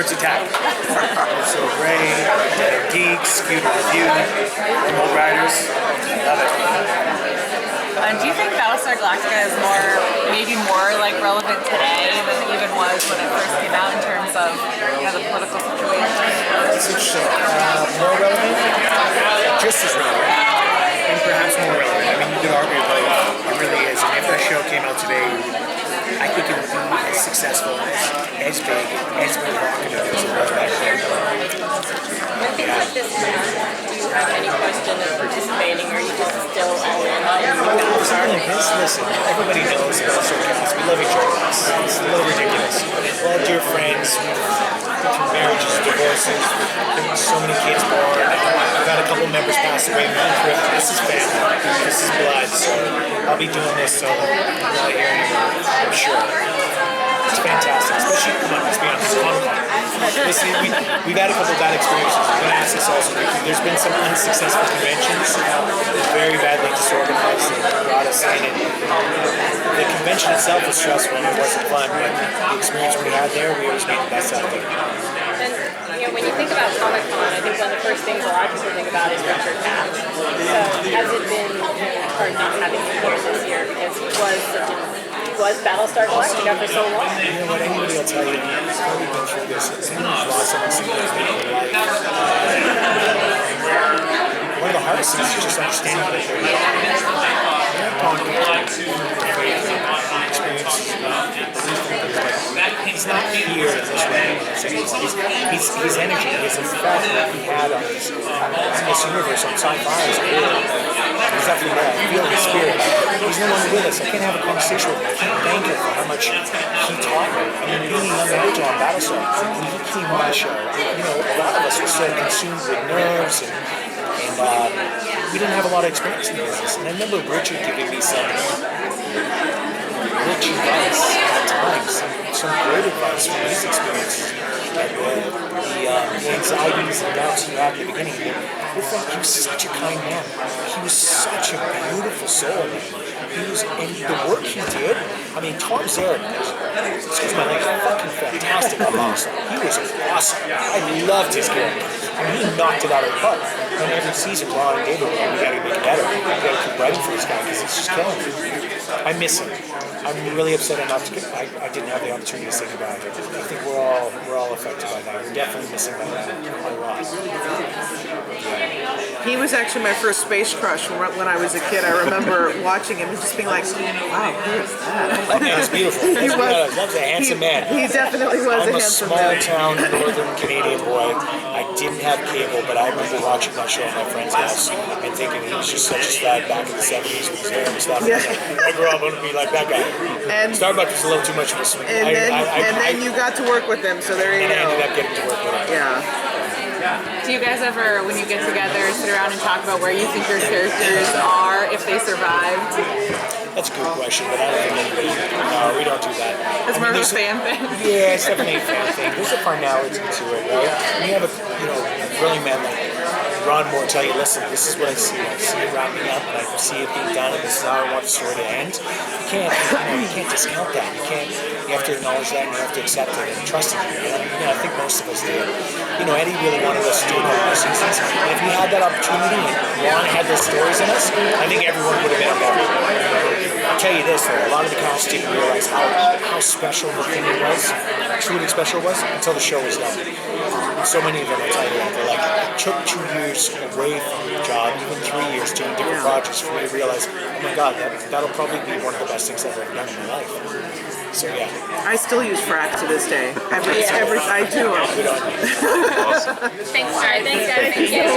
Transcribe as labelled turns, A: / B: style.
A: Nerds Attack. So Ray, Geeks, Cute Review, Remote Riders. Love it.
B: Do you think Battlestar Galactica is maybe more like relevant today than it even was when it first came out in terms of the political situation?
A: That's interesting. More relevant? Just as relevant. And perhaps more relevant. I mean, you could argue both. It really is. And if that show came out today, I think it would be as successful, as big, as provocative as it was back then.
C: When things like this happen, do you have any question of participating, or are you just still all in?
A: Listen, everybody knows that it's sarcastic. We love each other. It's a little ridiculous. We're all dear friends. Through marriages, divorces, so many kids born. I've had a couple members pass away. This is family. This is blood. So I'll be doing this so I'm not here anymore. I'm sure. It's fantastic. Especially, come on, let's be honest, it's Comic-Con. Listen, we've had a couple of bad experiences. I'm going to ask this also. There's been some unsuccessful conventions, very badly disorganized, and brought us in. And the convention itself was stressful and it wasn't fun, but the experience we had there, we always made the best out of it.
C: And when you think about Comic-Con, I think one of the first things a lot of people think about is Richard Tapp. So has it been hard not having him here this year because he was Battlestar Galactica for so long?
A: You know what, anybody will tell you, he's probably been through this. He's lost someone significant in life. One of the hardest things is just understanding that they're he's not here in this way. His energy, his effect that he had on this universe, on sci-fi is real. He's definitely there. I feel his spirit. He's no longer with us. I can't have a conversation with him. I can't thank him for how much he taught me. I mean, being a young actor on Battlestar, when he came on the show, a lot of us were so consumed with nerves and we didn't have a lot of experience in the business. And I remember Richard giving me some rich advice at times, some great advice from his experiences. The anxieties and doubts you had at the beginning. He was such a kind man. He was such a beautiful soul, man. And the work he did, I mean, Tom Zarek was, excuse my language, fucking fantastic on Battlestar. He was awesome. I loved his character. I mean, he knocked it out of the park. And every season, Ron and David were like, we gotta make it better. We gotta keep writing for this guy because he's just killing me. I miss him. I'm really upset I didn't have the opportunity to say goodbye to him. I think we're all affected by that. We're definitely missing that a lot.
D: He was actually my first space crush when I was a kid. I remember watching him and just being like, wow, who is that?
A: Oh, man, he's beautiful. That was a handsome man.
D: He definitely was
A: I'm
D: a handsome man.
A: I'm a small-town northern Canadian boy. I didn't have cable, but I remember watching that show at my friend's house and thinking he was just such a stud back in the 70s with his hair and stuff.
D: Yeah.
A: I grew up to be like that guy.
D: And
A: Starbucks was a little too much of a sweet.
D: And then you got to work with him, so there you go.
A: And I ended up getting to work with him.
D: Yeah.
B: Do you guys ever, when you get together, sit around and talk about where you think your characters are if they survived?
A: That's a good question, but I don't think anybody. No, we don't do that.
B: It's more of a fan thing.
A: Yeah, it's definitely a fan thing. There's a finality to it, right? When you have a brilliant man like Ron Moore tell you, listen, this is what I see. I see it wrapping up, and I see it being done, and this is how I want the story to end. You can't discount that. You have to acknowledge that, and you have to accept it and trust it. I think most of us did. Eddie really wanted us to do a couple more seasons, and if we had that opportunity and Ron had those stories in us, I think everyone would have been involved. I'll tell you this though, a lot of the cast didn't realize how special the thing was, truly special was, until the show was done. And so many of them, I'll tell you that, they're like, it took 2 years away from the job, even 3 years doing different projects for me to realize, oh my God, that'll probably be one of the best things I've ever done in my life. So yeah.
D: I still use frack to this day. I do.
C: Thanks, guys. Thank you.